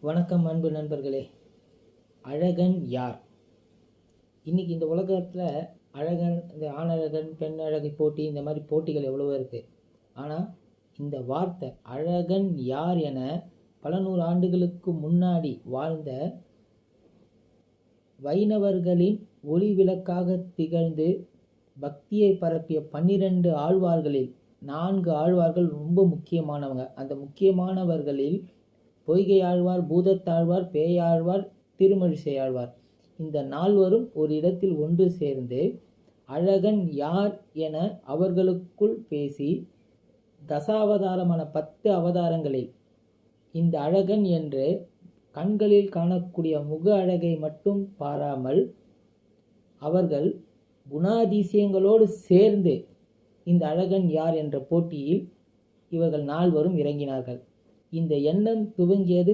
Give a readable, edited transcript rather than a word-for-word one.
வணக்கம் அன்பு நண்பர்களே. அழகன் யார்? இன்னைக்கு இந்த உலகத்தில் அழகன், இந்த ஆணழகன் பெண் அழகை போட்டி, இந்த மாதிரி போட்டிகள் எவ்வளவோ இருக்குது. ஆனால் இந்த வார்த்தை அழகன் யார் என பல நூறு ஆண்டுகளுக்கு முன்னாடி வாழ்ந்த வைணவர்களின் ஒளி விளக்காக திகழ்ந்து பக்தியை பரப்பிய 12 ஆழ்வார்களில் 4 ஆழ்வார்கள் ரொம்ப முக்கியமானவங்க. அந்த முக்கியமானவர்களில் பொய்கை ஆழ்வார், பூதத்தாழ்வார், பேயாழ்வார், திருமழிசை ஆழ்வார், இந்த 4வரும் ஒரு இடத்தில் ஒன்று சேர்ந்து அழகன் யார் என அவர்களுக்குள் பேசி தசாவதாரமான 10 அவதாரங்களில் இந்த அழகன் என்று கண்களில் காணக்கூடிய முக அழகை மட்டும் பாராமல் அவர்கள் குணாதிசயங்களோடு சேர்ந்து இந்த அழகன் யார் என்ற போட்டியில் இவர்கள் 4வரும் இறங்கினார்கள். இந்த எண்ணம் துவங்கியது